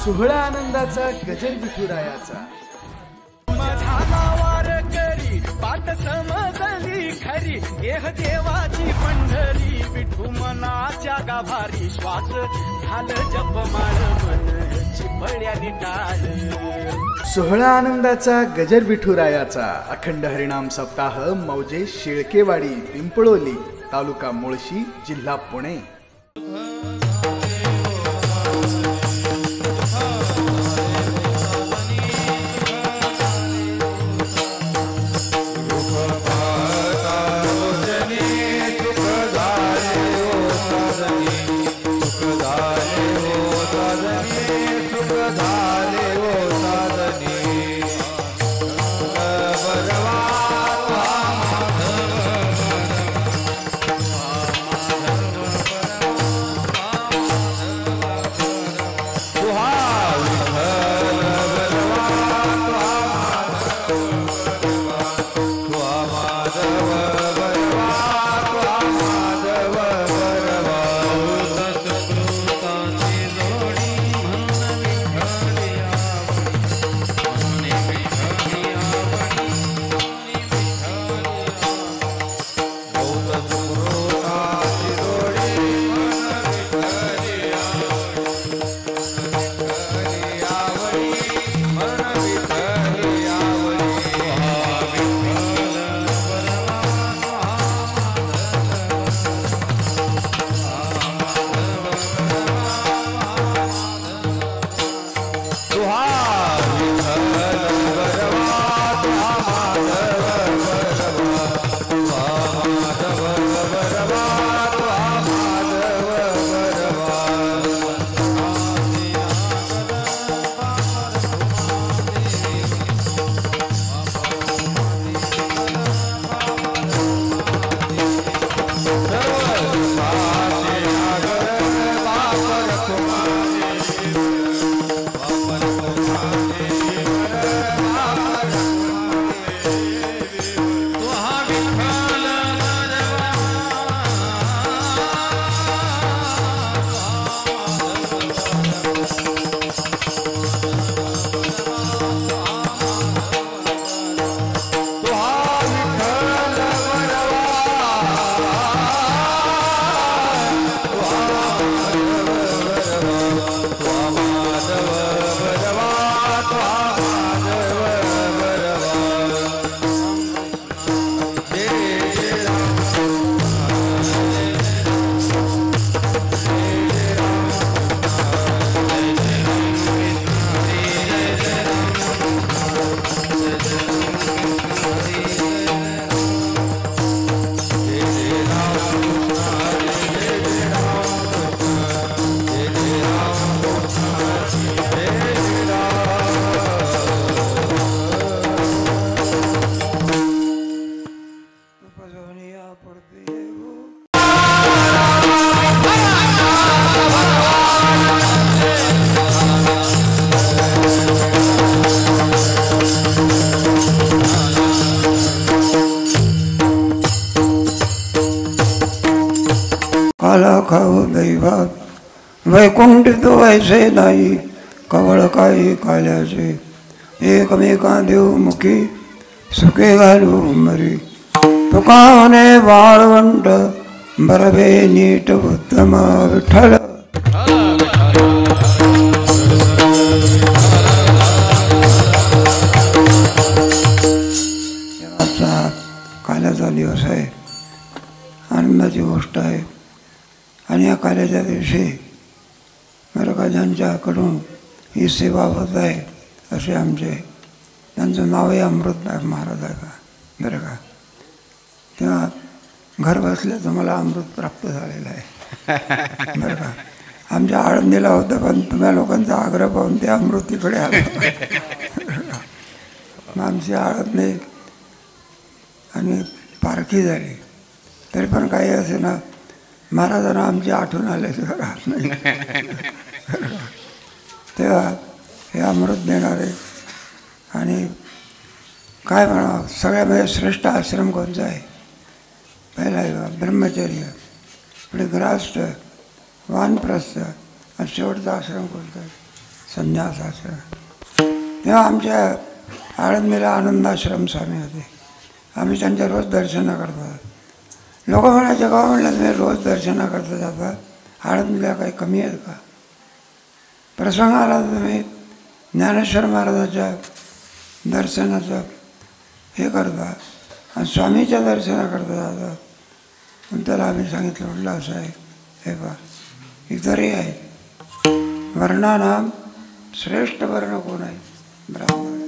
सोहळा आनंदाचा गजर विठुरायाचा पाठ समजली खरी देह देवाची पंढरी विठू मनाच्या गाभारी श्वास झालं जपमाळ मन चिपळ्यानी टाळ सोहळा आनंदाचा गजर विठुरायाचा अखंड हरिनाम सप्ताह मौजे शेळकेवाडी पिंपळोली तालुका मुळशी जिल्हा पुणे। काला खाऊ दैवात वैकुंठ तो ऐसे नाही कवळ काही काल्याचे एकमेका देव मुखी सुखे घालू मरी तुकाने वाळवंट बरबे नीट उत्तम विठ्ठल काल्याचा दिवस आहे, आनंदाची गोष्ट आहे। आणि या कार्याच्या दिवशी बरं का ज्यांच्याकडून ही सेवा होत आहे असे आमचे त्यांचं नावही अमृतनाथ महाराज आहे का बरं का, तेव्हा घर बसल्याचं मला अमृत प्राप्त झालेलं आहे बरं का। आमच्या आळंदीला होतं पण तुम्हा लोकांचा आग्रह पाहून ते अमृत तिकडे आलं मग आमची आळंदी आणि पारखी झाली तरी पण काही असे ना महाराजांना आमची आठवण आल्याशिवाय राहत नाही तेव्हा हे अमृत देणारे आणि काय म्हणावं सगळ्यामध्ये श्रेष्ठ आश्रम कोणचा आहे, पहिला आहे ब्रह्मचर्य, पुढे ग्राहस्थ, वानप्रस्थ आणि शेवटचा आश्रम कोणता आहे संन्यासाश्रम. तेव्हा आमच्या आळंदीला आनंदाश्रम स्वामी होते. आम्ही त्यांच्या रोज दर्शनं करतो. लोक म्हणायचे का म्हणलं तुम्ही रोज दर्शनं करता जाता, आळंदीला काही कमी आहेत का? प्रसंग आला तुम्ही ज्ञानेश्वर महाराजाच्या दर्शनाचं हे करता आणि स्वामीच्या दर्शना करता जातात. आणि त्याला आम्ही सांगितलं म्हटलं असं आहे, हे पहा इतरही आहेत. वर्णानाम श्रेष्ठ वर्ण कोण आहे? ब्राह्मण.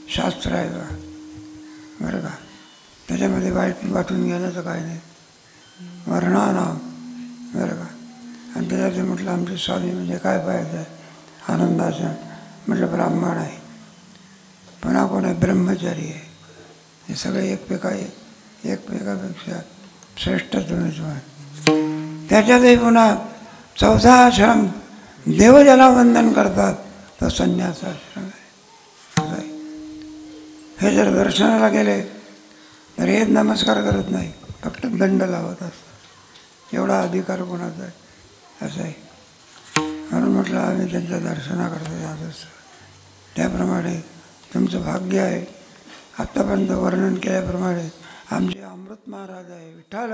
शास्त्र आहे बा, बरं का, त्याच्यामध्ये वाटून घेण्याचं काय नाही. वर्णानाम, बरं का. आणि त्याच्यात म्हटलं आमचे स्वामी म्हणजे काय पाहिजे आहे? आनंदाचं. म्हटलं ब्राह्मण आहे. पुन्हा कोण आहे? ब्रह्मचारी आहे. हे सगळे एकमेकापेक्षा श्रेष्ठ तुम्ही. त्याच्यातही पुन्हा 14 आश्रम देव ज्याला वंदन करतात तो संन्यासाश्रम आहे. हे जर दर्शनाला गेले तर हे नमस्कार करत नाही, फक्त दंड लावत असतात. एवढा अधिकार कोणाचा आहे? असं आहे. म्हणून म्हटलं आम्ही त्यांच्या दर्शनाकरता जात असतो. त्याप्रमाणे तुमचं भाग्य आहे. आत्तापर्यंत वर्णन केल्याप्रमाणे आमचे अमृत महाराज आहे विठ्ठल.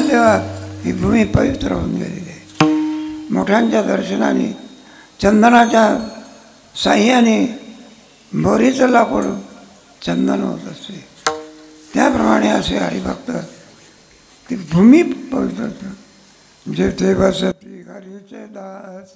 तेव्हा ही भूमी पवित्र होऊन गेलेली आहे. मोठ्यांच्या दर्शनाने, चंदनाच्या साह्याने बोरीचं लाकूड चंदन होत असते. त्याप्रमाणे असे हरिभक्त ती भूमी पवित्र. जेथे बसती हरीचे दास,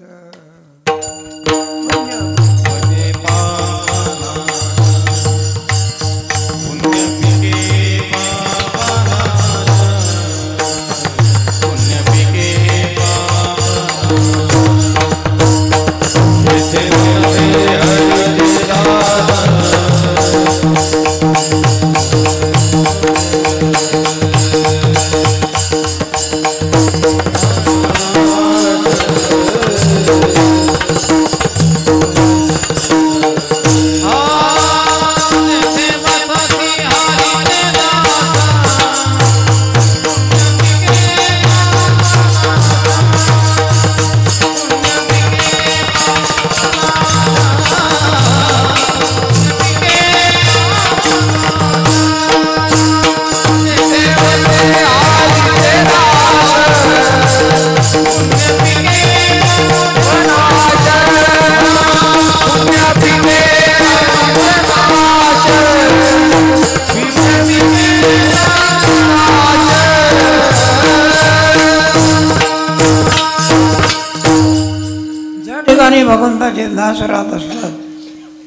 भगवंताचे दास राहत असतात.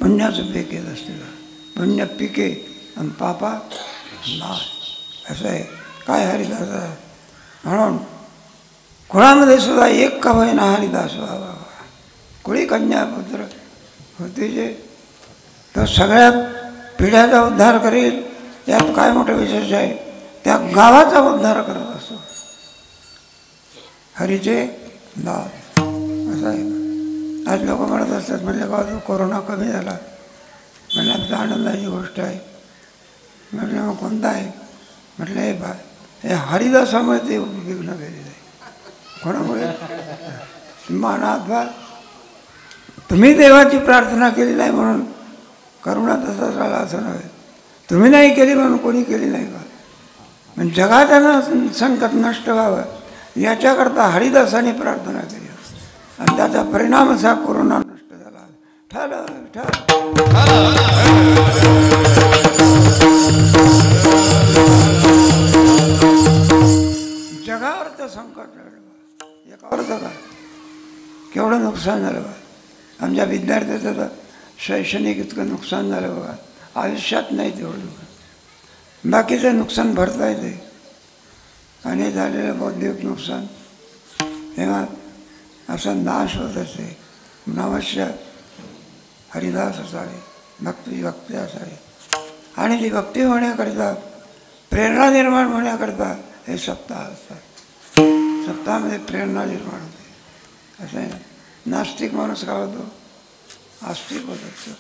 पुण्याचं पीक येत असते. पुण्य पिके आणि पापा नाश. असं आहे. काय हरिदास आहे. म्हणून कुळामध्ये सुद्धा एक का होईना हरिदास व्हावा. कुळी कन्या पुत्र होते जे तो सगळ्या पिढ्याचा उद्धार करेल. यात काय मोठं विशेष आहे, त्या गावाचा उद्धार करत असतो हरीचे दास. असं आहे. आज लोक म्हणत असतात म्हणजे का कोरोना कमी झाला. म्हणलं आमचा आनंदाची गोष्ट आहे. म्हटलं मग कोणता आहे? म्हटलं हे बा हे हरिदासामुळे ते विघ्न गेलेलं आहे. कोणामुळे? मानात बा तुम्ही देवाची प्रार्थना केली नाही म्हणून करुणा तसा झाला असं नव्हे. तुम्ही नाही केली म्हणून कोणी केली नाही का? म्हणजे जगाचं संकट नष्ट व्हावं याच्याकरता हरिदासाने प्रार्थना केली आणि त्याचा परिणाम असा कोरोना नष्ट झाला. जगावरचं संकट राहिलं. एकावरचं का केवढं नुकसान झालं बा. आमच्या विद्यार्थ्याचं तर शैक्षणिक इतकं नुकसान झालं बघा. आयुष्यात नाही तेवढं. बाकीचं नुकसान भरता येते आणि झालेलं बौद्धिक नुकसान तेव्हा असा नाश होत असे. अवश्य हरिदास असावे, भक्ती असावी. आणि ती भक्ती होण्याकरिता, प्रेरणा निर्माण होण्याकरिता हे सप्ताह असतात. सप्ताहामध्ये प्रेरणा निर्माण होते. असं आहे. नास्तिक माणूस काय होतो? आस्तिक होत असतो.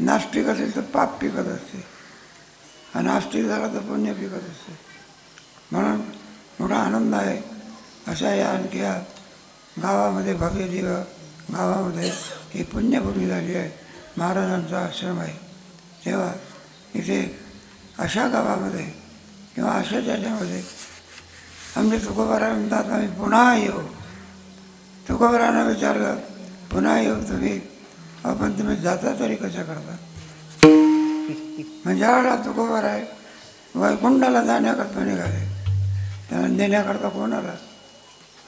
नास्तिक असेल तर पाप पिकत असते आणि आस्तिक झाला तर पुण्य पिकत असते. म्हणून मोठा आनंद आहे. अशा या आणखी या गावामध्ये भव्य दिव गावामध्ये ही पुण्यभूमी झाली आहे. महाराजांचा आश्रम आहे. तेव्हा इथे अशा गावामध्ये किंवा अशा ज्याच्यामध्ये आमचे तुकोबाराय म्हणतात आम्ही पुन्हा येऊ. तुकोबारायांना विचारलं पुन्हा येऊ तुम्ही, आपण तुम्ही जाता तरी कशा करता. म्हणजे वेळा तुकोबाराय वैकुंठाला जाण्याकरता निघाले, त्यांना नेण्याकरता कोणाला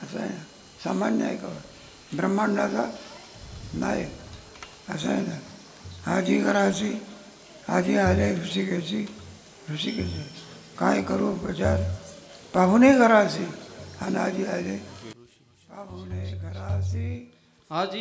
असं आहे ना. सामान्य आहे का ब्रह्मांडाचा नाही असं आहे ना. आजी करायची आजी आले ऋषिकेशी काय करू उपचार पाहुणे घराशी आणि आजी आले पाहुणे घराशी आजी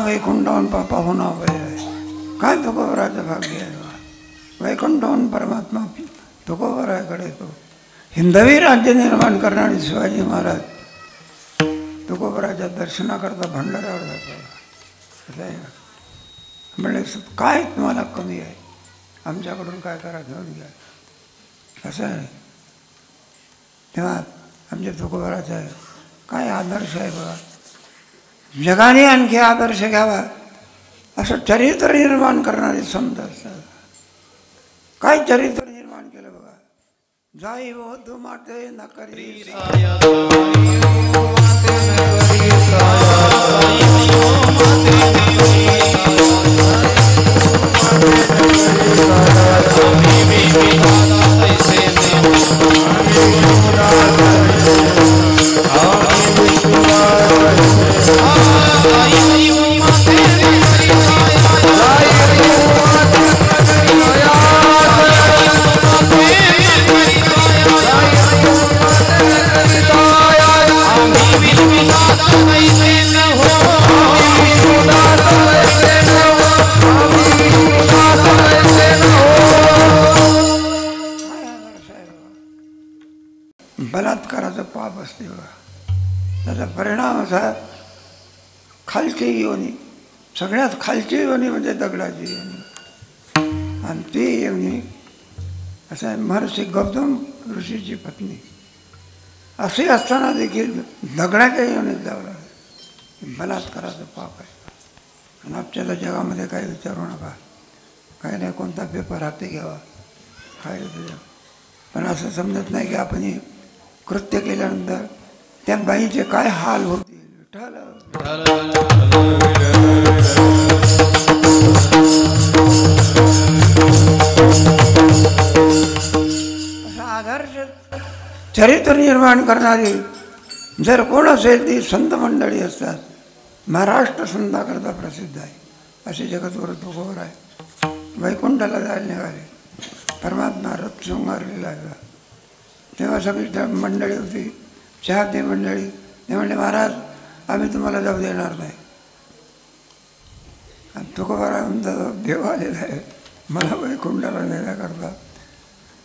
वैकुंठाहून पाहुणा वगैरे आहे. काय तुकोबाराचं भाग्य आहे. वैकुंठाहून परमात्मा तुकोबाराकडे येतो. हिंदवी राज्य निर्माण करणारे शिवाजी महाराज तुकोबाराच्या दर्शनाकरता भंडाऱ्यावर जातो. म्हणजे काय तुम्हाला कमी आहे, आमच्याकडून काय करा घेऊन घ्या असं आहे. तेव्हा आमच्या तुकोबाराचा काय आदर्श आहे बघा. जगाने आणखी आदर्श घ्यावा असं चरित्र निर्माण करणारे संत असतात. काय चरित्र निर्माण केलं बघा. जाई हो तू माते न करी बलात्काराचं पाप असते बघा. त्याचा परिणाम असा खालची योनी, सगळ्यात खालची योनी म्हणजे दगडाची योनी. आणि ती योनी असं आहे महर्षी गौतम ऋषीची पत्नी असे असताना देखील दगडाच्या योनीत लावला. बलात्काराचं पाप आहे. आणि आजच्या जगामध्ये काही विचारू नका. काही नाही कोणता पेपर हाती घ्यावा काय. पण असं समजत नाही की आपण कृत्य केल्यानंतर त्या बाईचे काय हाल होतील. असा आदर्श चरित्र निर्माण करणारी जर कोण असेल ती संत मंडळी असतात. महाराष्ट्र संताकरता प्रसिद्ध आहे असे जगद्गुरू तुकोबाराय वैकुंठाला जायला निघाले. परमात्मा रथ शृंगारलेला आहे. तेव्हा सगळी मंडळी होती, चहाते मंडळी. ते म्हणले महाराज आम्ही तुम्हाला जाऊ देणार नाही. आणि तुकोबाराय म्हणतात देव आलेला आहे मला वैकुंठाला नेण्याकरता.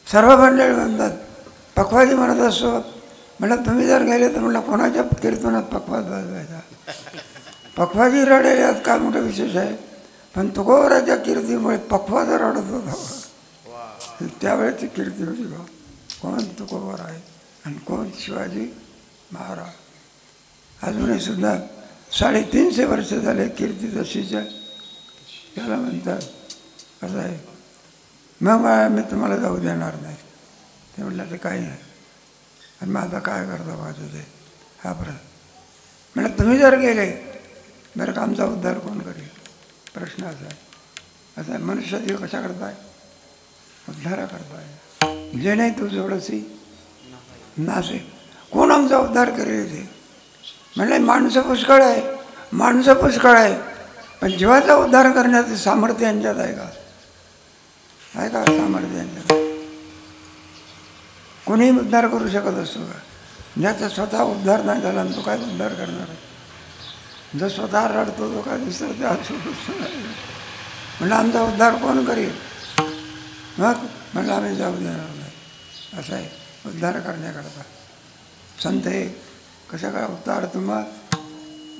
सर्व मंडळी म्हणतात पखवाजी म्हणत असतो. म्हणलं तुम्ही जर गेले तर म्हणलं कोणाच्या कीर्तनात पखवाज वाजवायचा. पखवाजी रडेले आज काय मोठं विशेष आहे. पण तुकोबराच्या कीर्तीमुळे पक्वाचा रडत होता. त्यावेळेची कीर्ती होती बा. कोण तुकोबर आहे आणि कोण शिवाजी महाराज. अजूनही सुद्धा 350 वर्ष झाले कीर्ती तशीच आहे. त्याला म्हणतात असं आहे. मग मी तुम्हाला जाऊ देणार नाही. ते म्हटलं ते काही नाही. आणि मग आता काय करता माझं ते हा म्हटलं तुम्ही जर गेले बरं का आमचा उद्धार कोण करेल. प्रश्न असा आहे. असं आहे मनुष्य जीव कशा करताय उद्धारा करताय. जे नाही तू जोडसी नासे. कोण आमचा उद्धार करेल ते. म्हणलं माणसं पुष्कळ आहे माणसं पुष्कळ आहे पण जीवाचा उद्धार करण्याचं सामर्थ्य यांच्यात आहे का. आहे का सामर्थ्य यांच्यात. कोणीही उद्धार करू शकत असतो का. ज्याचा स्वतः उद्धार नाही झाला तो काय उद्धार करणार आहे. जो स्वतः रडतो तो काय दुसरं त्या म्हणलं आमचा उद्धार कोण करेल. मग म्हणलं आम्ही जाऊ देणार नाही. असं आहे उद्धार करण्याकरता. संत हे कसं काय उद्धार तुम्हा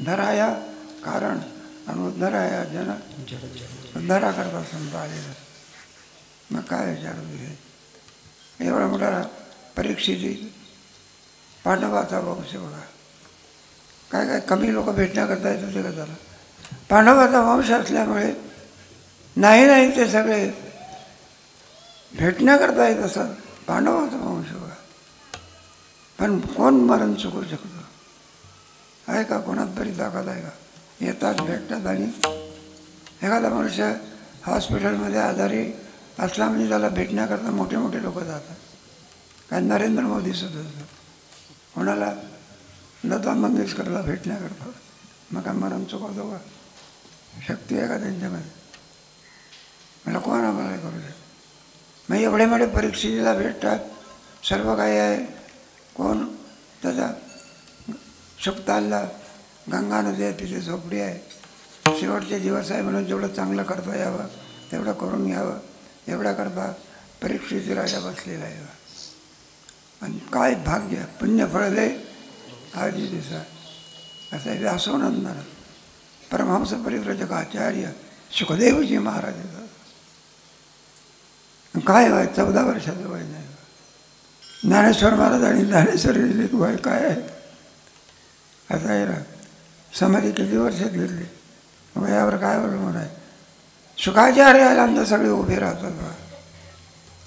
धराया कारण आणि उद्धाराया जन उद्धारा करता संत आलेला. मग काय विचार एवढा मोठा परीक्षेची पांडवाचा वंश बघा. काय काय कमी लोक भेटण्याकरता येत होते का त्याला. पांडवाचा वंश असल्यामुळे नाही ते सगळे भेटण्याकरता येत असतात. पांडवाचा वंश बघा. पण कोण मरण चुकू शकतो. आहे का कोणात तरी ताकद आहे का. येतात भेटतात आणि एखादा मनुष्य हॉस्पिटलमध्ये आजारी असला म्हणजे त्याला भेटण्याकरता मोठे मोठे लोक जातात. काय नरेंद्र मोदी सुद्धा कोणाला लता मंगेशकरला भेटण्याकरता. मग काय मरण चुकवतो का. शक्ती आहे का त्यांच्यामध्ये. मला कोण आम्हाला करू शकतो. मग एवढे मोठे परीक्षेला भेटतात. सर्व काही आहे. कोण त्याचा शुक्तालला गंगा नदी आहे तिथे झोपडी आहे. शेवटचे दिवस आहे म्हणून जेवढं चांगलं करता यावं तेवढं करून घ्यावं एवढा करता परीक्षेचे राजा बसलेला आहे. आणि काय भाग्य पुण्य फळले आजी दिसा. असं आहे व्यासोनंदन परमहंस परिव्रजक आचार्य सुखदेवजी महाराज. काय वय 14 वर्षाचं वय नाही. ज्ञानेश्वर महाराज आणि ज्ञानेश्वरी वय काय आहे. असं आहे ना. समाधी किती वर्षात गेली वयावर काय अवलंबून आहे. शुकाचार्य आल्यानंतर सगळे उभे राहतात बा.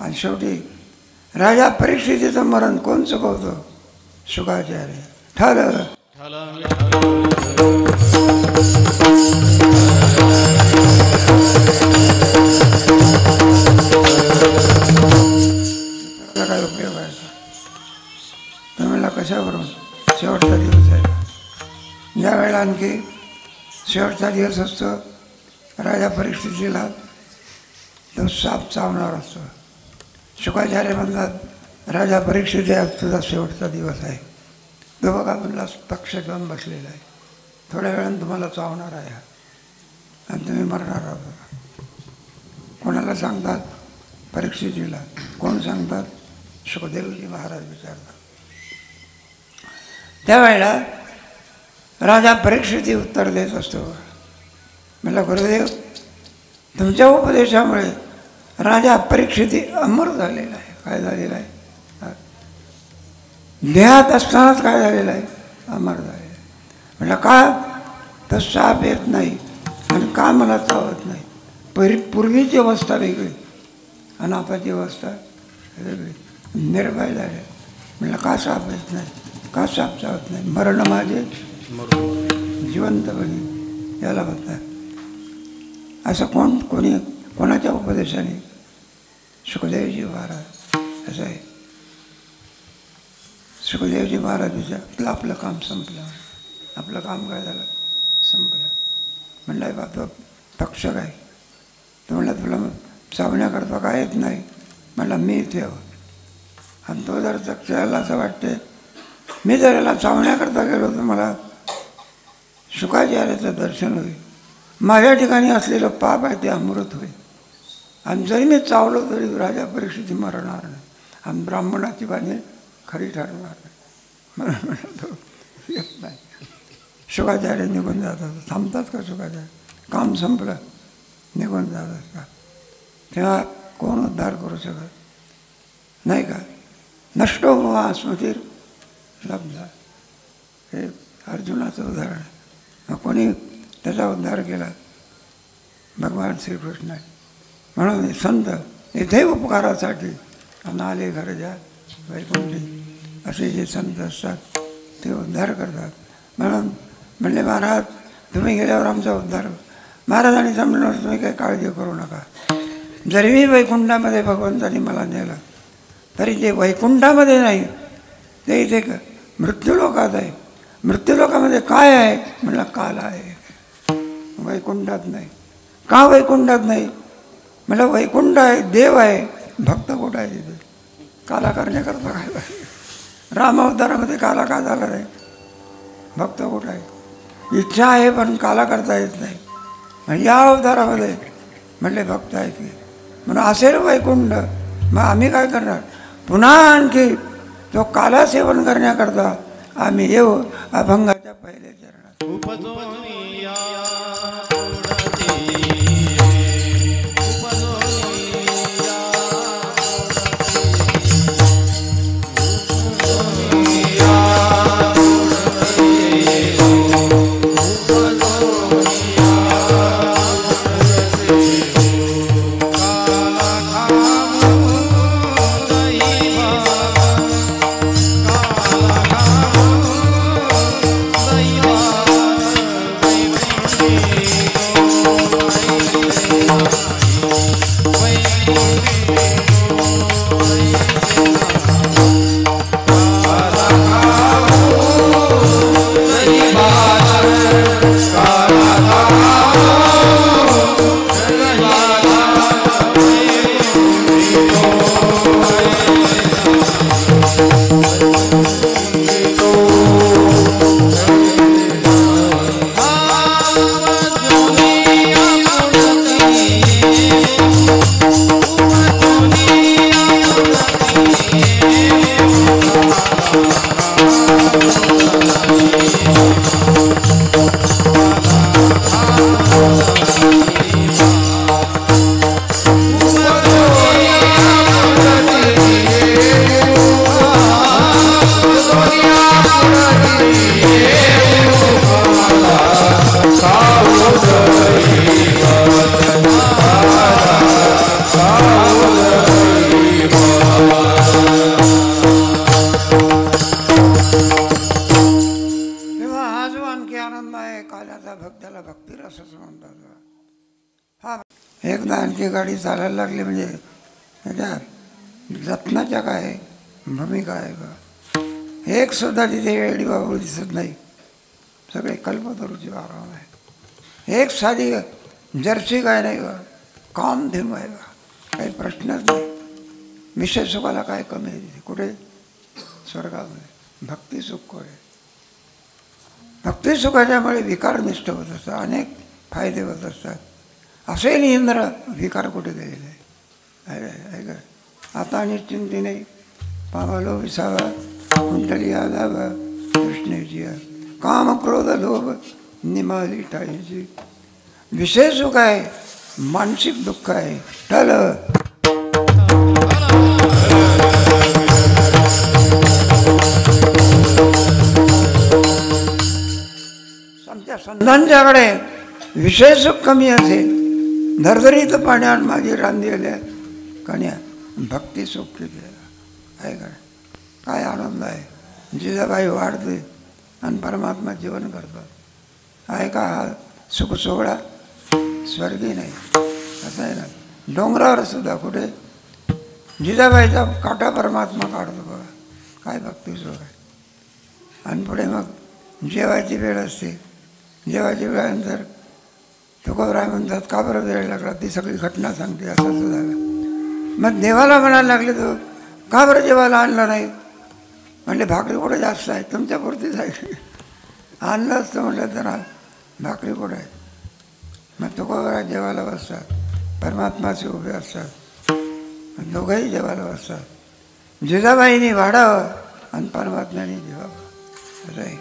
आणि शेवटी राजा परीक्षितीचं मरण कोण चुकवतो. शुकाचार्य ठरलं. काय उपयोग आहे तुम्हाला कशावरून. शेवटचा दिवस आहे. ज्या वेळेला आणखी शेवटचा दिवस असतो राजा परीक्षितीला तो साप चावणार असतो. शुकाचार्य म्हणतात राजा परीक्षित तुझा शेवटचा दिवस आहे. तो बघा म्हणला पक्ष घेऊन बसलेला आहे. थोड्या वेळानं तुम्हाला चावणार आहे आणि तुम्ही मरणार आहात. कोणाला सांगतात परीक्षितीला. कोण सांगतात सुखदेवजी महाराज विचारतात. त्यावेळेला राजा परीक्षिती उत्तर देत असतो. म्हणलं गुरुदेव तुमच्या उपदेशामुळे राजा परीक्षिती अमर झालेला आहे. काय झालेला आहे. देहात असतानाच काय झालेलं आहे अमर झालेलं आहे. म्हटलं का तर साप येत नाही आणि का मला चावत नाही. पूर्वीची अवस्था वेगळी आणि आताची अवस्था वेगळी. निर्भय झाले. म्हटलं का साप येत नाही का साप चावत नाही. मरण माझे जिवंतपणे याला म्हणतात. असं कोणी कोणाच्या उपदेशाने. सुखदेवजी महाराज. असं आहे सुखदेवजी महाराजांचं आपलं काम संपलं. आपलं काम काय झालं संपलं. म्हणलं बाबा पक्ष काय. तो म्हणला तुला चावण्याकरता काय येत नाही. म्हणला मी इथे हवं. आणि तो जर चक्षाला असं वाटते मी जर याला चावण्याकरता गेलो तर मला शुकाचार्याचं दर्शन होईल. माझ्या ठिकाणी असलेलं पाप आहे ते अमृत होईल. आणि जरी मी चावलो तरी राजा परीक्षिती मरणार नाही. आणि ब्राह्मणाची बाणी खरी ठरणार नाही. म्हणून तो येत नाही. शुकाचार्य निघून जातात. थांबतात का शुकाचार्य. काम संपलं. निघून जात असतात. तेव्हा कोण उद्धार करू शकत नाही का? नष्टो वा स्मृतीर लब्धा, हे अर्जुनाचं उदाहरण आहे. मग कोणी त्याचा उद्धार केला? भगवान श्रीकृष्ण. म्हणून हे संत इथे उपकारासाठी आले घरच्या वैकुंठी असे जे संत असतात ते उद्धार करतात. म्हणून म्हणले महाराज तुम्ही गेल्यावर आमचा उद्धार. महाराजांनी समजलं तुम्ही काही काळजी करू नका. जरी मी वैकुंठामध्ये भगवंतांनी मला नेलं तरी ते वैकुंठामध्ये नाही, ते इथे मृत्यूलोकात आहे. मृत्यूलोकामध्ये काय आहे म्हणलं? काल आहे. वैकुंठात नाही. का वैकुंठात नाही म्हणलं? वैकुंठ आहे, देव आहे, भक्त कुठं आहे तिथे? काला करण्याकरता काय पाहिजे? राम अवतारामध्ये काला का झाला नाही? भक्त कुठं आहे? इच्छा आहे पण काला करता येत नाही. आणि या अवतारामध्ये म्हणले भक्त आहे की. म्हणून असेल वैकुंठ, मग आम्ही काय करणार? पुन्हा आणखी तो काला सेवन करण्याकरता आम्ही येऊ अभंगाच्या पहिल्या चरणात. एकदा आणखी गाडी चालायला लागली म्हणजे त्याच्या रत्नाच्या काय भूमिका आहे का? एक सुद्धा तिथे वेळी बाबू दिसत नाही. सगळे कल्पतरूची आराम आहे. एक साधी जर्सी काय नाही का? काम धेम आहे का? काही प्रश्नच नाही. विषय सुखाला काय कमी आहे तिथे? कुठे? स्वर्गामध्ये. भक्ती सुख कुठे? भक्ती सुखाच्यामुळे विकार निष्ठ होत असतात, अनेक फायदे होत असतात. असेल इंद्र विकार कुठे गेलेले आहे का? आता निश्चिंती नाही. पावलो विसावा कुंडली आदावा कृष्णेची काम क्रोध लोभ निमाली टाळीची. विषय सुख आहे, मानसिक दुःख आहे. टल आमच्या संतांच्याकडे विषय सुख कमी असेल, धरधरीत पाण्यात माझी रांधलेल्या कण्या भक्ती सुख किती आहे का? काय आनंद आहे. जिजाबाई वाढते आणि परमात्मा जीवन करतात. आहे का हा सुख सोहळा? स्वर्गी नाही. असं आहे ना. डोंगरावर सुद्धा कुठे जिजाबाईचा काटा परमात्मा काढतो बघा. काय भक्ती सुख आहे. आणि पुढे मग जेवायची वेळ असते. जेवायची वेळानंतर तुकोबराय म्हणतात का बरं वेळ लागला? ती सगळी घटना सांगते. असं सुद्धा मग देवाला म्हणायला लागले तो का बरं जेवायला आणलं नाही? म्हणले भाकरी कुठे जास्त आहे, तुमच्यापुरतीच आहे. आणलं असतं म्हटलं तर भाकरी कुठे आहे? मग तुकोबराय जेवायला बसतात, परमात्माचे उभे असतात, दोघंही जेवायला बसतात. जिजाबाईंनी वाढावं आणि परमात्म्याने जेवावं. असं आहे.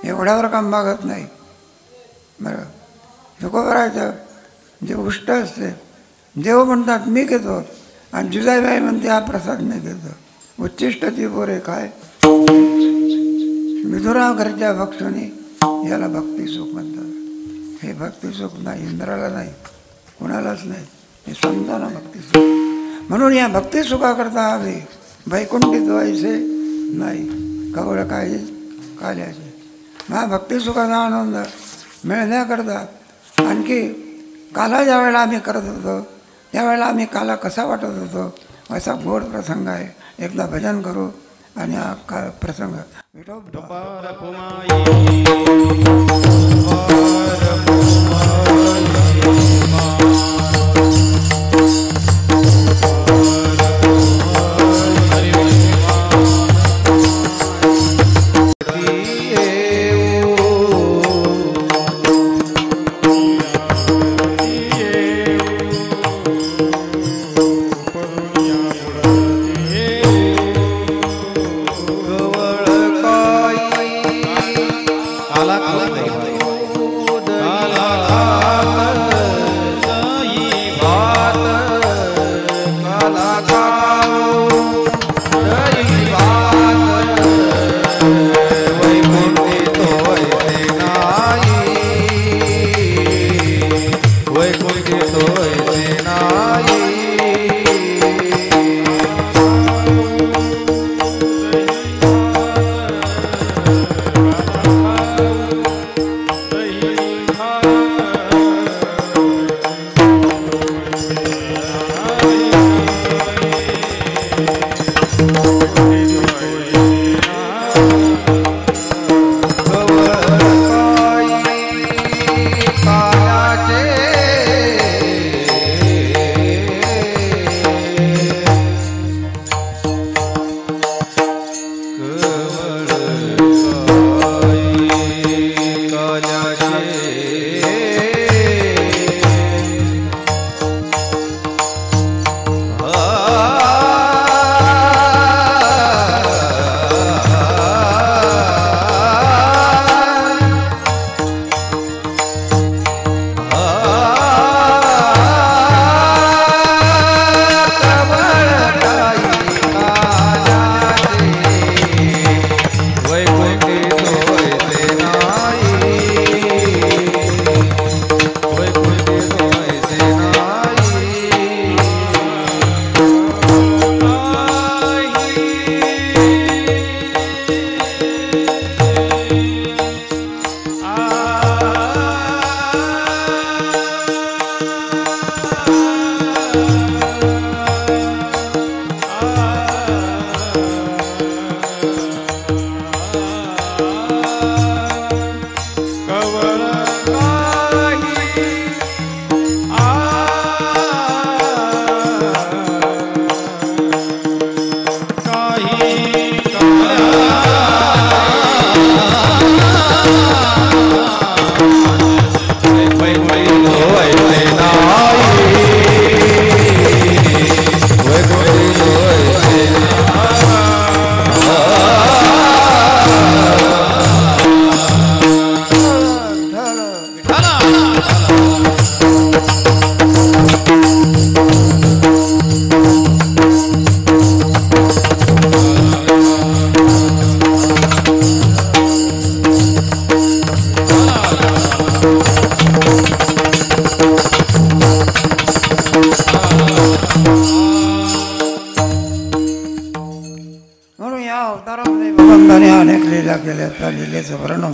एवढ्यावर काम मागत नाही. बरं तुकोबरायचं जे उष्ट असते, देव म्हणतात मी घेतो आणि जिजाबाई म्हणते हा प्रसाद मी घेतो. उच्चिष्ट ती बोरे काय विधुराव घरच्या भक्षणी, याला भक्तिसुख म्हणतात. हे भक्तिसुख नाही, इंद्राला नाही, कुणालाच नाही, हे संतांना भक्तिसुख. म्हणून या भक्तिसुखाकरता हवे वैकुंठीत व्हायचे नाही, कवळ काही काल्याचे. हा भक्तिसुखाचा आनंद मिळण्याकरता आणखी काला ज्या वेळेला आम्ही करत होतो त्यावेळेला आम्ही काला कसा वाटत होतो असा गोड प्रसंग आहे. एकदा भजन करू आणि हा का प्रसंग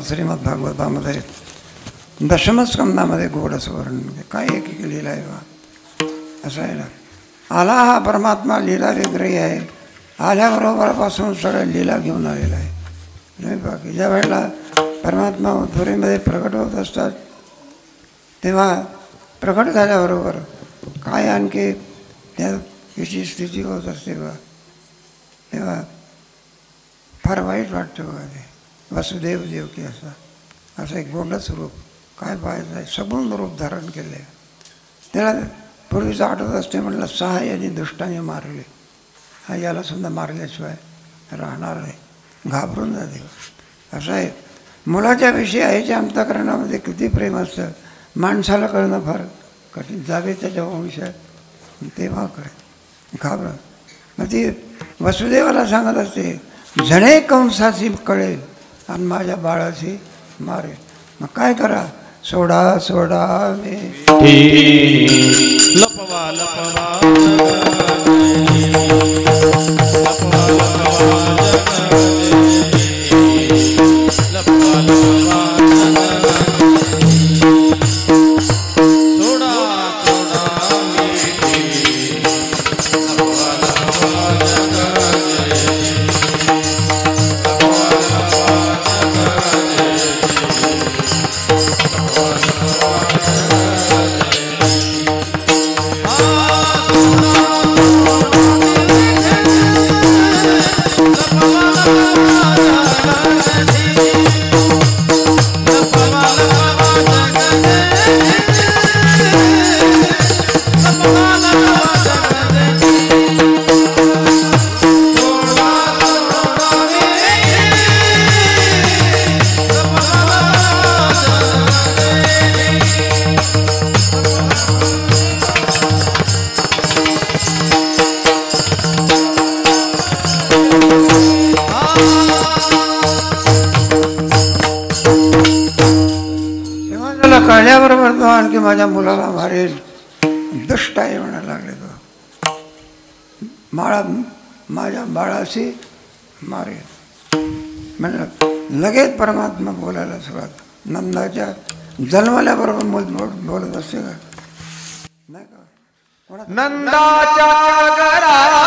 श्रीमद भागवतामध्ये दशमस्कंदामध्ये गोडच वर्णन काय एक लीला आहे बा असं आहे ना. आला हा परमात्मा लीला विग्रही आहे, आल्याबरोबरपासून सगळ्या लीला घेऊन आलेला आहे. नाही बाकी ज्या वेळेला परमात्मा मथुरेमध्ये प्रकट होत असतात तेव्हा प्रकट झाल्याबरोबर काय आणखी त्याची स्थिती होत असते बा, तेव्हा फार वाईट वाटतं बघा. ते वसुदेव देवकी असं एक गोंडच रूप काय पाहायचं आहे, सगुण रूप धारण केले आहे. त्याला पूर्वीचं आठवत असते म्हटलं 6 यांनी दुष्टाने मारले, हा याला सुद्धा मारल्याशिवाय राहणार नाही, घाबरून जाते. असं आहे मुलाच्या विषयी आईच्या अंतःकरणामध्ये किती प्रेम असतं माणसाला कळणं फार कठीण जावे त्याच्या वंशात तेव्हा काय घाबरा. मग ती वसुदेवाला सांगत असते जणे कंसाची कळेल आणि माझ्या बाळाची मारेल. मग काय करा, सोडा सोडा मे लपवा लपवा कळल्याबरोबर तो आणखी माझ्या मुलाला मारेल, दुष्ट आहे म्हणायला लागले. तो माझ्या बाळाशी मारेल म्हणलं. लगेच परमात्मा बोलायला सुरुवात. नंदाच्या जन्मल्याबरोबर बोलत असते का नाही का? नंदाच्या घराला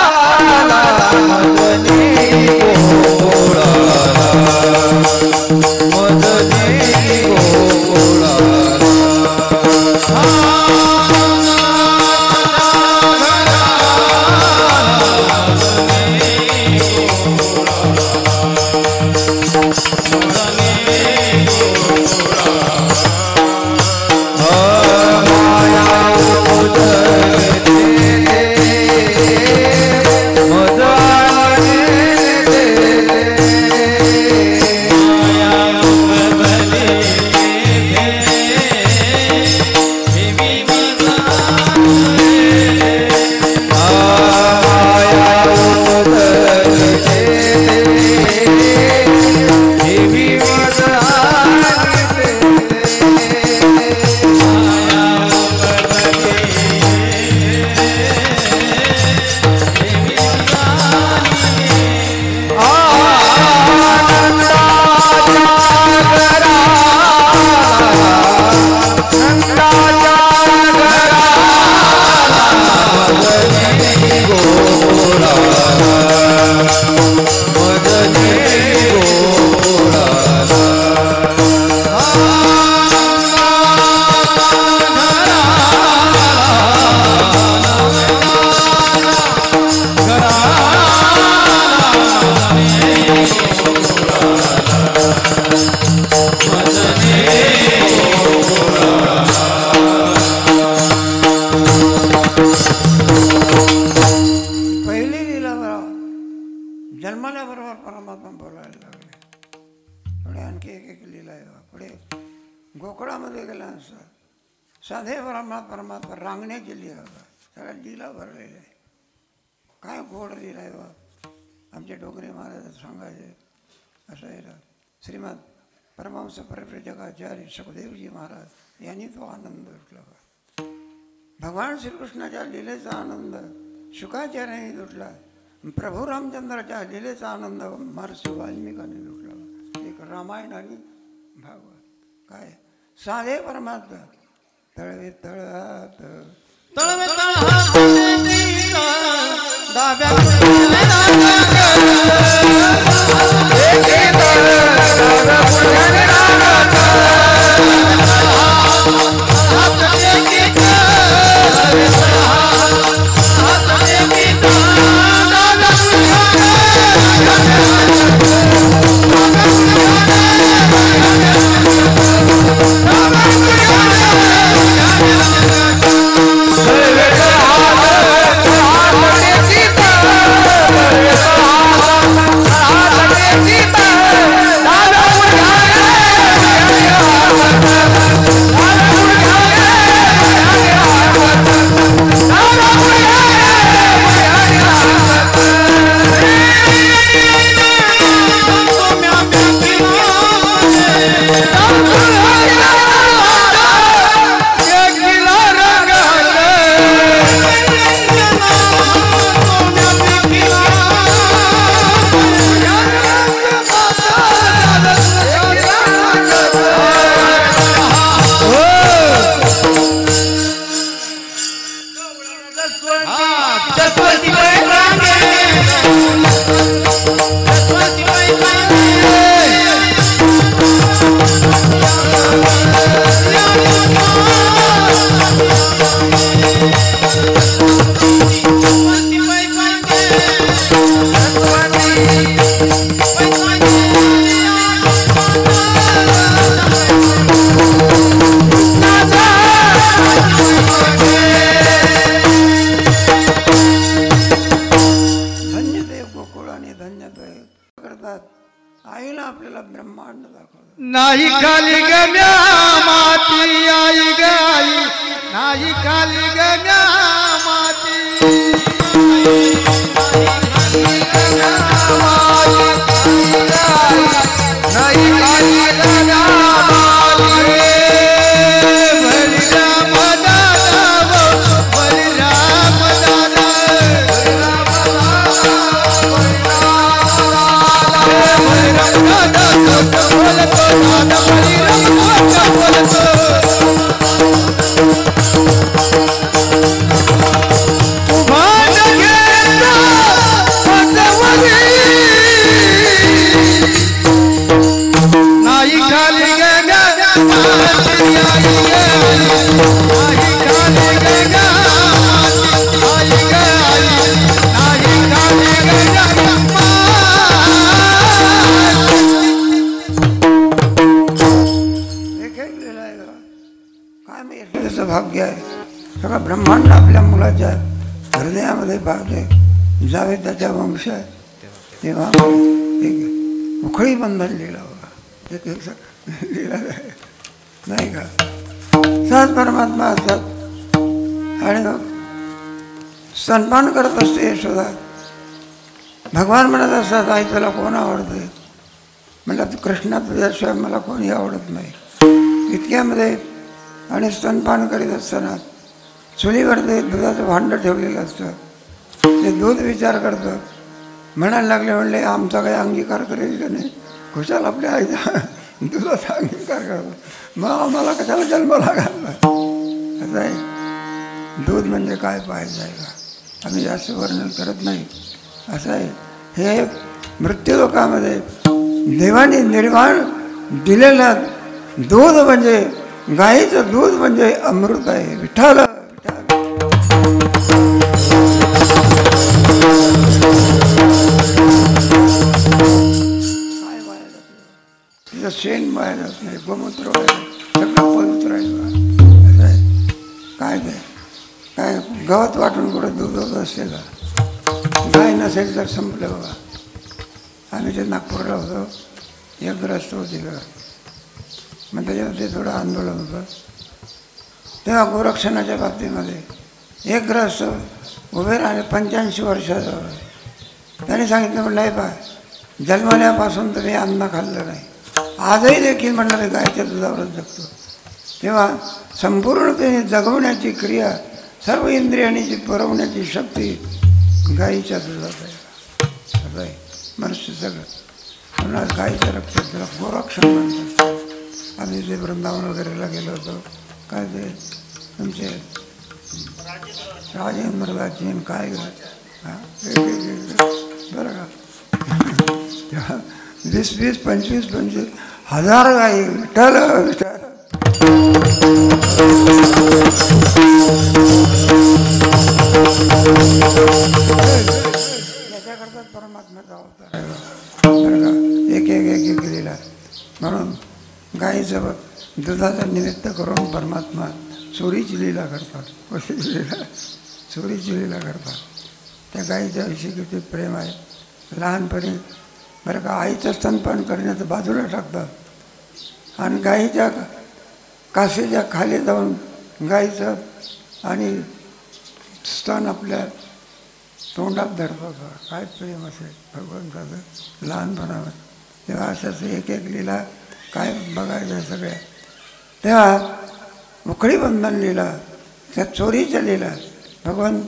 गोकुळामध्ये गेला असता साधे परमात्मा रांगण्याची लीला सगळ्या लीला भरलेल्या आहे. काय गोड लीला आहे बा. आमचे डोंगरे महाराज सांगायचे असं आहे. श्रीमद परमहंस परिव्राजकाचार्य सुखदेवजी महाराज यांनी तो आनंद लुटला. भगवान श्रीकृष्णाच्या लीलेचा आनंद शुकाचार्यांनी लुटला. प्रभू रामचंद्राच्या लीलेचा आनंद महर्षी वाल्मिकांनी लुटला. एक रामायण आणि भागवत. काय साधे परमात्मा तळवे तळहात तळवे तळहात डाव्या नाही खाली गम्या माती आई ग आई नाही खाली गम्या माती नाही खाली गम्या माती बलिराम दादा बलिराम दादा भाग्य आहे. सगळं ब्रह्मांड आपल्या मुलाच्या हृदयामध्ये पाहते जावे त्याच्या वंश आहे. तेव्हा एक उखळी बंधन लिहिलं बघा एक लिहिलं नाही का. सहज परमात्मा असतात आणि मग स्तनपान करत असते यशोदा. भगवान म्हणत असतात आई तुला कोण आवडते. म्हणलं कृष्णा तुझ्याशिवाय मला कोणी आवडत नाही. इतक्यामध्ये आणि स्तनपान करीत असताना चुलीवर ते दुधाचं भांडं ठेवलेलं असतं. ते दूध विचार करतं. म्हणायला लागले म्हणले आमचा काही अंगीकार करेल का नाही. खुशाल आपल्या आईचा दुधाचा अंगीकार करतो. मग आम्हाला कशाला जन्माला घालला. असं आहे. दूध म्हणजे काय पाहायचं आहे का. आम्ही जास्त वर्णन करत नाही. असं आहे. हे मृत्यूलोकामध्ये देवाने निर्माण दिलेलं दूध म्हणजे गाईचं दूध म्हणजे अमृत आहे. विठ्ठल काय वाया तिथं शेण वाया जात नाही. गोमूत्र वाया सगळं पवित्र आहे. काय ते काय गवत वाटून कुठं दूध होत असते का. गाय नसेल तर संपलं बघा. आम्ही ते नागपूरला होतो. एक ग्रस्त होती का मग त्याच्यावरती थोडं आंदोलन होतं. तेव्हा गोरक्षणाच्या बाबतीमध्ये एक ग्रस्त उभे राहिले 85 वर्षाचा. त्याने सांगितलं म्हणलं हे पहा जन्मल्यापासून तुम्ही अन्न खाल्लं नाही. आजही देखील म्हणलं मी गायच्या दुधावरच जगतो. तेव्हा संपूर्णतेने जगवण्याची क्रिया सर्व इंद्रियांची पुरवण्याची शक्ती गाईच्या दुधात आहे. असं आहे मनुष्य सगळं. म्हणून गाईचं रक्त त्याला गोरक्षण म्हणतात. आम्ही जे वृंदावन वगैरेला गेलो होतो. काय ते तुमचे राजेंद्रदाची काय हां बरं का. 20-20, 25-25 हजार गाई विठ्ठल विठ्ठल. याच्याकरता परमात्म्याचा अवतार आहे बरं का. एक एक एक एक लिहिला. म्हणून गाईचं दुधाचं निमित्त करून परमात्मा चोरीची लीला करतात. कशाची लीला. चोरीची लीला करतात. त्या गाईच्या विषयी किती प्रेम आहे. लहानपणी बरं का आईचं स्तनपान करण्याचं बाजूला टाकतात आणि गाईच्या कासेच्या खाली जाऊन गाईचं आणि स्तन आपल्या तोंडात धरतात. काय प्रेम असेल भगवंताचं लहानपणावर. तेव्हा अशाच एक एक लीला काय बघायचं सगळ्या. तेव्हा उखळी बंधन लिहिला त्या चोरीच्या लिहिला. भगवान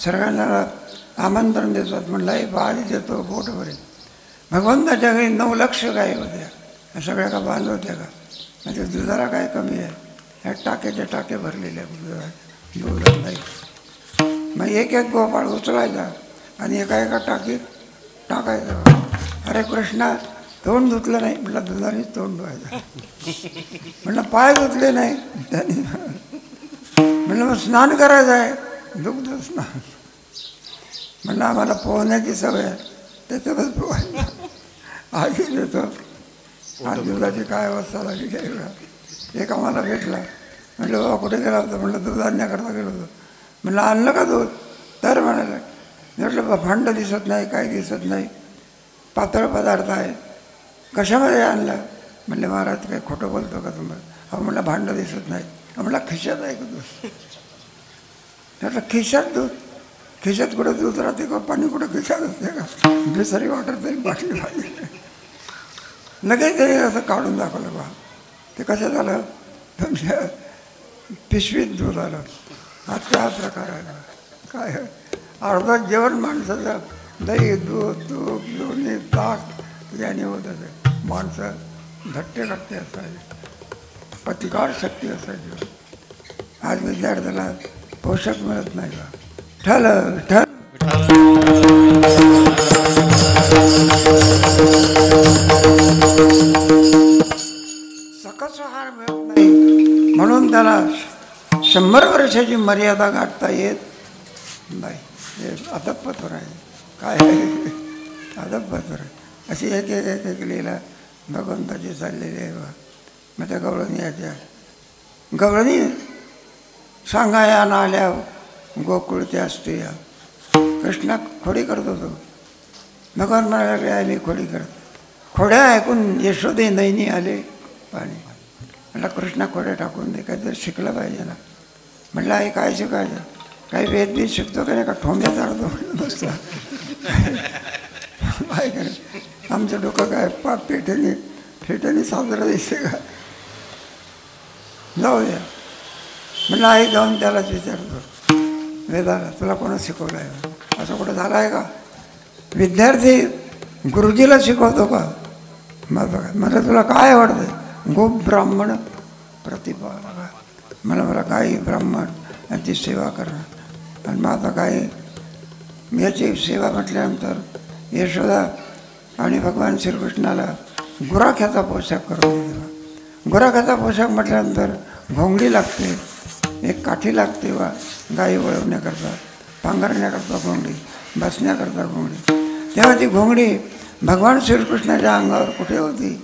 सर्वांना आमंत्रण देतात. म्हणलं हे बाळी देतो बोट भरेल. भगवंताच्या घरी 9 लक्ष गाई होत्या. ह्या सगळ्या का बांध होत्या का. म्हणजे दुधाला काय कमी आहे. ह्या टाक्याच्या टाके भरलेल्या दूध नाही. मग एक एक गोपाळ उचलायचा आणि एका एका टाकीत टाकायचं. अरे कृष्णा तोंड धुतलं नाही. म्हटलं दुधानेच तोंड धुवायचं. म्हटलं पाय धुतले नाही त्याने. म्हटलं मग स्नान करायचं आहे. दुग्ध स्नान. म्हटलं आम्हाला पोहण्याची सवय आहे त्याच्यातच पोहायचं. आधी देतो. आज दुधाची काय अवस्था लागली काय. एक आम्हाला भेटला. म्हटलं बाबा कुठे गेला होता. म्हटलं दूध आणण्याकरता गेलो होतो. म्हटलं आणलं का दूध. तर म्हणाला. म्हटलं भांड दिसत नाही काय दिसत नाही. पातळ पदार्थ आहे. कशामध्ये आणला. म्हणले महाराज काय खोटं बोलतो का तुम्हाला? अहो म्हणलं भांडं दिसत नाही. म्हणला खिशात आहे का दूध? त्याला खिशात दूध? खिशात कुठं दूध राहते का? पाणी कुठं खिशात असते का? बिसरी वॉटर तरी बाटली पाहिजे. लगेच तरी असं काढून दाखवलं बा. ते कसं झालं? तुमच्या पिशवीत दूध आलं. हा त्या प्रकार आहे. काय अर्धा जेवण माणसाचं दही दूध तूप लोणी ताक याने होत असे. माणसं धट्टे कट्टे असायचे, प्रतिकार शक्ती असायची. आज विद्यार्थ्याला पोषक मिळत नाही का? ठल ठल सकस आहार मिळत नाही म्हणून त्याला 100 वर्षाची मर्यादा गाठता येत नाही. हे अधपतोर आहे. काय आहे? अधपतोर आहे. अशी एक एक एक लीला भगवंताची चाललेली आहे बा. मग त्या गवळणी याच्या गवळणी सांगाया नाल्या गोकुळ ते असते या. कृष्णा खोडी करत होतो. भगवान म्हणायला लागले आहे मी खोडी करत. खोड्या ऐकून यशोदे नैनी आले पाणी. म्हटलं कृष्णा खोड्या टाकून दे, काहीतरी शिकलं पाहिजे ना. म्हटलं आई काय शिकायचं? काही वेदबीज शिकतो का नाही का? ठोंब्या चालतो नुसतं. काय करायचं? आमचं डोकं काय पाप फेट्याने साजरा दिसते का? जाऊ द्या. म्हटलं आई जाऊन त्यालाच विचारतो वेदाला तुला कोणा शिकवलं आहे? असं कुठं झालं आहे का? विद्यार्थी गुरुजीला शिकवतो का? मला तुला काय आवडतं? गोप ब्राह्मण प्रतिभा. मला गाई ब्राह्मण यांची सेवा करणं. आणि मग आता गाई याची सेवा म्हटल्यानंतर यशोदा आणि भगवान श्रीकृष्णाला गुराख्याचा पोशाख करून दिला. गुराख्याचा पोशाख म्हटल्यानंतर घोंगडी लागते, एक काठी लागते वा गाई वळवण्याकरता, पांघरण्याकरता घोंगडी, बसण्याकरता घोंगडी. तेव्हा ती घोंगडी भगवान श्रीकृष्णाच्या अंगावर कुठे होती?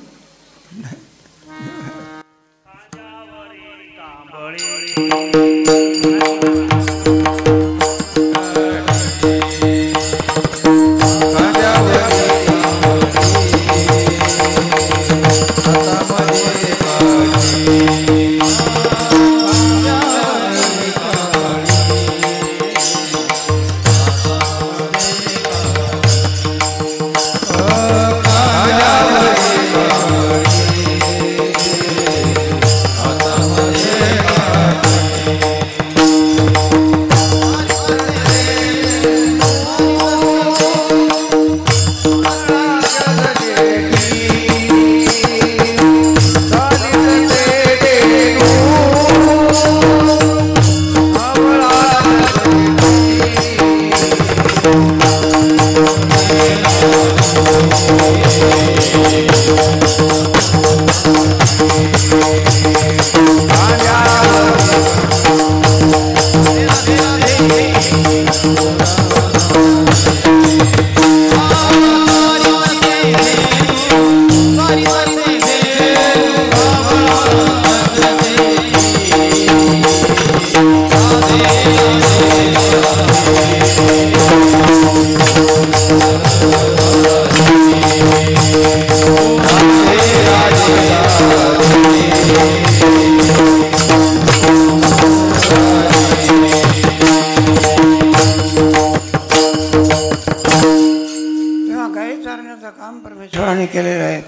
केलेलं आहे.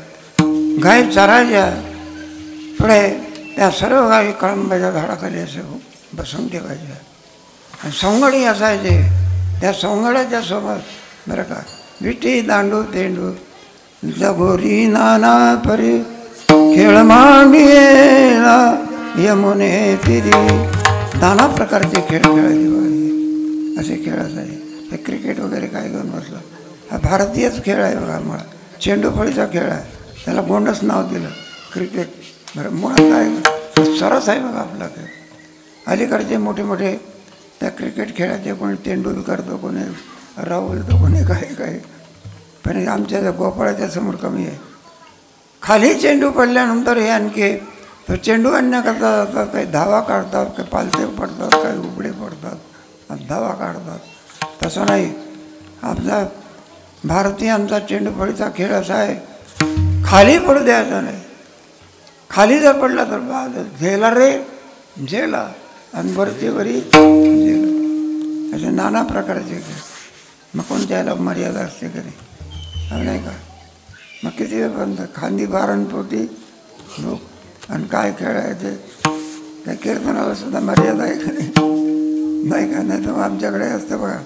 गाई चरायच्या पुढे त्या सर्व गाई कळंबाच्या झाडाखाली असं बसून ठेवायच्या. आणि सोंगडी असायचे. त्या सोंगड्याच्या सोबत बरं का विटी दांडू तेंडू जगोरी नाना परी खेळ मांडियेला यमुने तिरी. नाना प्रकारचे खेळ खेळायचे. असे खेळ असायचे. ते क्रिकेट वगैरे काय घेऊन बसला. हा भारतीयच खेळ आहे बघा. मुळात चेंडूफळीचा खेळ आहे. त्याला गोंडच नाव दिलं क्रिकेट. बरं मुळात काय सरस आहे बघा आपला खेळ. अलीकडचे मोठे मोठे त्या क्रिकेट खेळाचे कोणी तेंडुलकर तो कोणी राहुल तो कोणी काय पण आमच्या त्या गोपाळाच्या समोर कमी आहे. खाली चेंडू पडल्यानंतर हे आणखी तो चेंडू आणण्याकरता जातात. काही धावा काढतात, काही पालथे पडतात, काही उघडे पडतात, धावा काढतात. तसं नाही. आपला भारतीयांचा चेंडूफळीचा खेळ असा आहे खाली पडू द्यायचा नाही. खाली जर पडला तर झेला रे झेला आणि वरची वरी झेला. असे नाना प्रकारचे खेळ. मग कोणत्या याला मर्यादा असते की नाही का? मग किती पण खांदी बारणपोटी लोक आणि काय खेळायचे त्या कीर्तनाला सुद्धा मर्यादा आहे का नाही का? नाही तर आमच्याकडे असतं बघा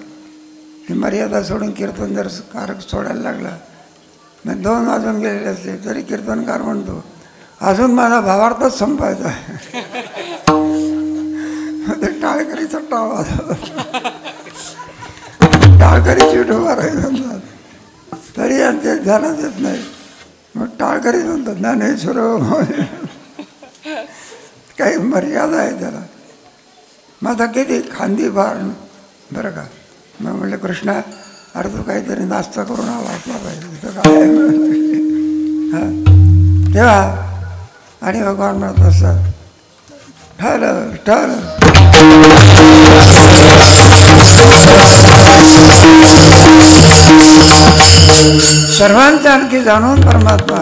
की मर्यादा सोडून कीर्तन जर कारक सोडायला लागला मग 2 वाजून गेलेले असते तरी कीर्तनकार म्हणतो अजून माझा भावार्थच संपायचा आहे. ते टाळकरीचा टाळा टाळकरीची उभा राहिला तरी ते ध्यानात येत नाही. मग टाळकरी म्हणतात ज्ञानेश्वर काही मर्यादा आहे त्याला. मग आता किती खांदी भार बरं का. मग म्हटलं कृष्णा अरे तू काहीतरी नाश्ता करून वाचला पाहिजे तिथं काय हां तेव्हा आणि भगवान म्हणत असतात ठरलं ठरलं. सर्वांचं आणखी जाणून परमात्मा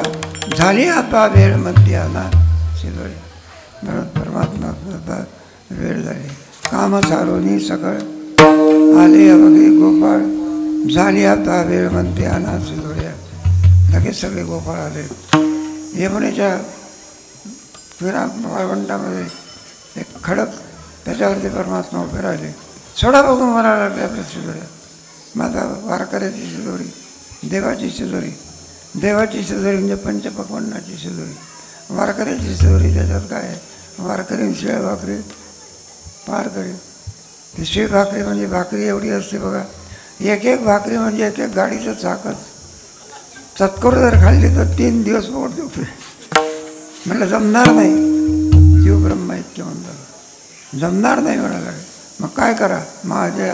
झाली आता वेळ मध्ये आला शिदोळे म्हणून परमात्मा आता वेळ झाली. काम सारोनी सकळ आले अवघे गोपाळ झाली आता वेळ मध्ये आला शिदोळ्या. लगेच सगळे गोपाळ आले. यमुनेच्या वाळवंटामध्ये एक खडक त्याच्यावरती परमात्मा उभे राहिले. सोडा बघून म्हणायला लागले आपल्या शिदोऱ्या. माझा वारकऱ्याची शिदोरी देवाची शिदोरी. देवाची शिदोरी म्हणजे पंचपक्वान्नाची शिदोरी. वारकऱ्याची शिदोरी त्याच्यात काय आहे? वारकरी शिळ भाकरी पार करी. ती शिळ भाकरी म्हणजे भाकरी एवढी असते बघा. एक एक भाकरी म्हणजे एक एक गाडीचं चाकच. चतकोर जर खाल्ली तर 3 दिवस पोट दुखते. म्हटलं जमणार नाही. जीव ब्रह्मा इतके म्हणतात जमणार नाही म्हणाला. मग काय करा? माझे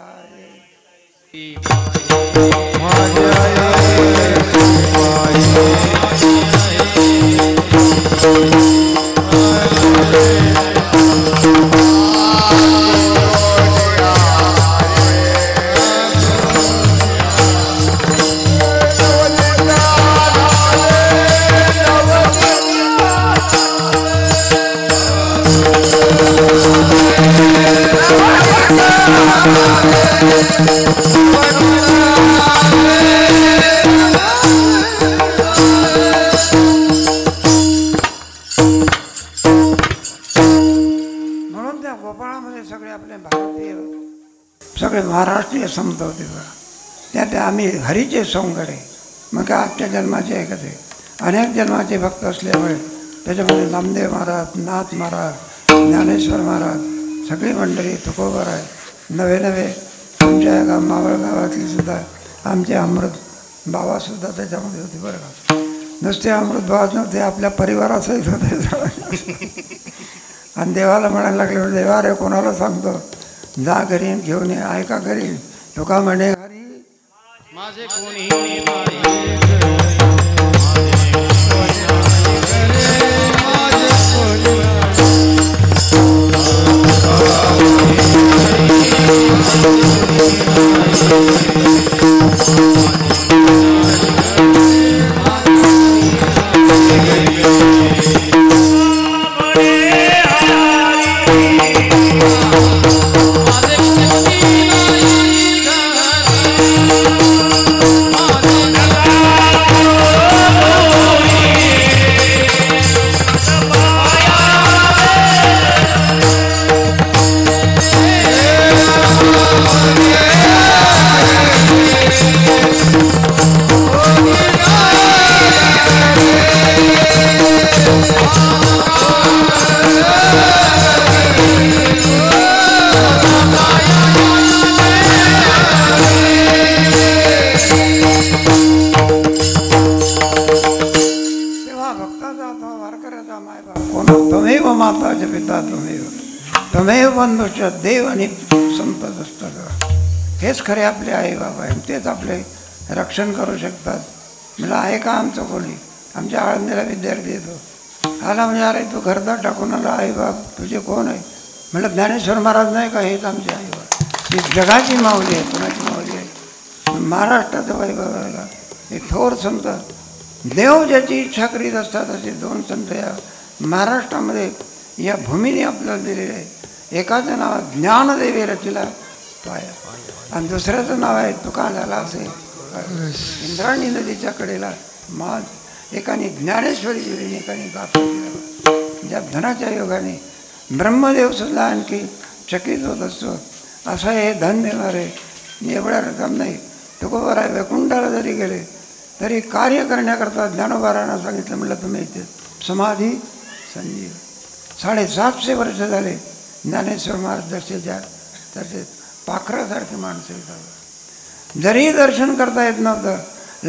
म्हणून त्या गोपाळामध्ये सगळे आपले भारतीय सगळे महाराष्ट्रीय संत होते बघा. त्यात आम्ही हरीचे सोंगडे. मग काय आजच्या जन्माचे आहे का ते? अनेक जन्माचे भक्त असल्यामुळे त्याच्यामध्ये नामदेव महाराज नाथ महाराज ज्ञानेश्वर महाराज सगळी मंडळी तुकोबर आहे. नवे नवे आमच्या गाव मावळ गावातली सुद्धा आमचे अमृत बाबासुद्धा त्याच्यामध्ये होते बरं का. नुसते अमृत बाबाच नव्हते आपल्या परिवारासहित होते. आणि देवाला म्हणायला लागले देवा रे कोणाला सांगतो जा घरी घेऊन ये ऐका घरी लोका म्हणे घरी माझे कोणी माताचे पिता तुम्ही तमेव बंधुष्य देव आणि संत असतात. हेच खरे आपले आई बाबा आहे. तेच आपले रक्षण करू शकतात. म्हटलं आहे का आमचं कोणी? आमच्या आळंदीला विद्यार्थी येतो आला म्हणजे अरे तू घरदार टाकून आला आई बाप तुझे कोण आहे? म्हटलं ज्ञानेश्वर महाराज नाही का? हेच आमचे आई बाप. ही जगाची माऊली आहे. कुणाची माऊली आहे? महाराष्ट्राचं वैभवाला हे थोर संत देव ज्याची इच्छा करीत असतात असे 2 संत या महाराष्ट्रामध्ये या भूमीने आपल्याला दिलेलं आहे. एकाचं नाव ज्ञानदेवी रचिला पाया आणि दुसऱ्याचं नाव आहे तुका झाला असे इंद्रायणी नदीच्या कडेला माज. एकाने ज्ञानेश्वरी दिली, एकाने गाथा दिला. ज्या धनाच्या योगाने ब्रह्मदेव सुद्धा आणखी चकित होत असतो. असं हे धन देणारे एवढ्या रक्कम नाही. तुकोबराय वैकुंठाला जरी गेले तरी कार्य करण्याकरता ज्ञानोबारांना सांगितलं, म्हटलं तुम्ही इथे समाधी संजीव. 750 वर्ष झाले ज्ञानेश्वर महाराज तसे पाखरासारखी माणसं येतात. जरी दर्शन करता येत नव्हतं,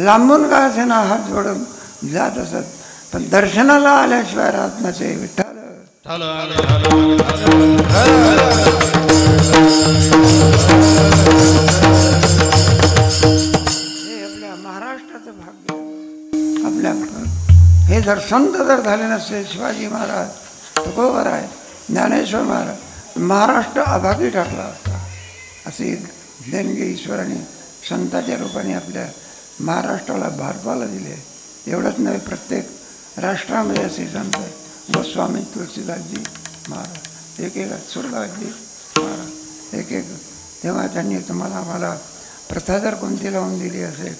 लांबून का असे ना हात जोडून जात असत, पण दर्शनाला आल्याशिवाय राहत नसे. विठ्ठल हे आपल्या महाराष्ट्राचं भाग्य. आपल्या हे जर संत जर झाले नसते, शिवाजी महाराज, तुकोबराय, ज्ञानेश्वर महाराज, महाराष्ट्र अभागी ठरला असता. अशी देणगी ईश्वराने संतांच्या रूपाने आपल्या महाराष्ट्राला, भारताला दिले. एवढंच नव्हे, प्रत्येक राष्ट्रामध्ये असे संत, गोस्वामी तुळशीदासजी महाराज, एक सुरदासजी महाराज, एक तेव्हा त्यांनी तुम्हाला आम्हाला प्रथा जर कोणती लावून दिली असेल,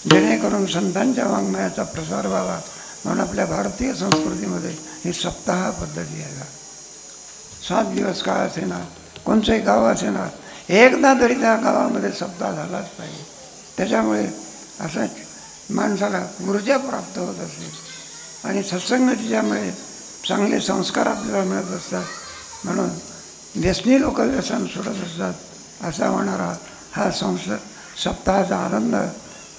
जेणेकरून संतांच्या वाङ्मयाचा प्रसार व्हावा, म्हणून आपल्या भारतीय संस्कृतीमध्ये ही सप्ताह पद्धती आहे. 7 दिवस काळ असेना, कोणचंही गाव असेना, एकदा तरी त्या गावामध्ये सप्ताह झालाच पाहिजे. त्याच्यामुळे असंच माणसाला ऊर्जा प्राप्त होत असते आणि सत्संगतीच्यामुळे चांगले संस्कार आपल्याला मिळत असतात. म्हणून व्यसनी लोक व्यसन सोडत असतात. असा होणारा हा सप्ताहाचा आनंद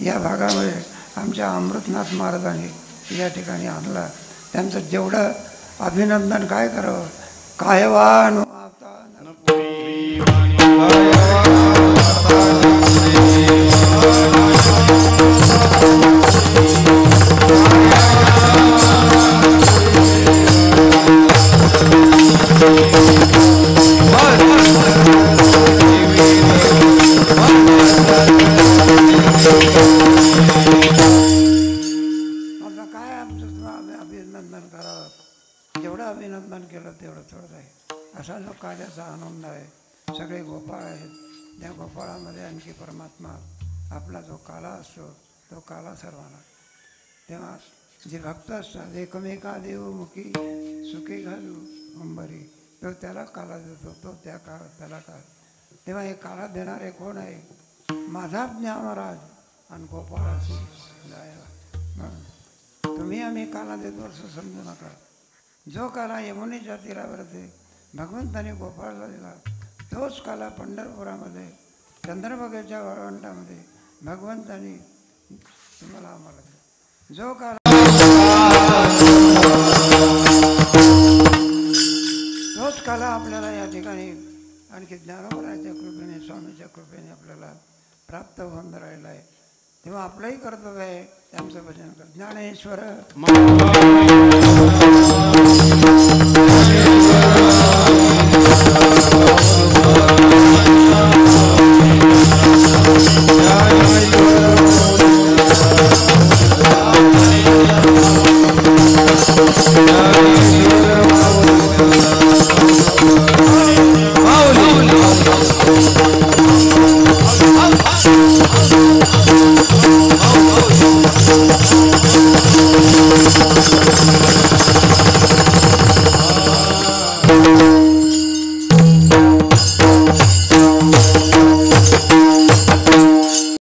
या भागामध्ये आमच्या अमृतनाथ महाराजांनी या ठिकाणी आणला. त्यांचं जेवढं अभिनंदन काय करावं. कायवान अभिनंदन करावं. जेवढं अभिनंदन केलं तेवढं थोडं आहे. असा जो कार्याचा आनंद आहे. सगळे गोपाळ आहेत, त्या गोपाळामध्ये आणखी परमात्मा आपला जो काला असतो तो काला सर्वांना. तेव्हा जे भक्त असतात, एकमेका देवमुखी सुखी घालू अंबरी, तो त्याला काला देतो, तो त्याला काळ. तेव्हा हे काला देणारे कोण आहे? माझा ज्ञानराज आणि गोपाळाची जायला. तुम्ही आम्ही काला देतो असं समजू नका. जो काला यमुनेच्या तीरावरती भगवंताने गोपाळला दिला, तोच काला पंढरपुरामध्ये चंद्रभागेच्या वाळवंटामध्ये भगवंताने तुम्हाला आम्हाला दिला. जो काला तोच काला आपल्याला या ठिकाणी आणखी ज्ञानोबराच्या कृपेने, स्वामीच्या कृपेने आपल्याला प्राप्त होऊन राहिला आहे. तेव्हा आपलंही कर्तव्य आहे त्यांचं भजन कर. ज्ञानेश्वर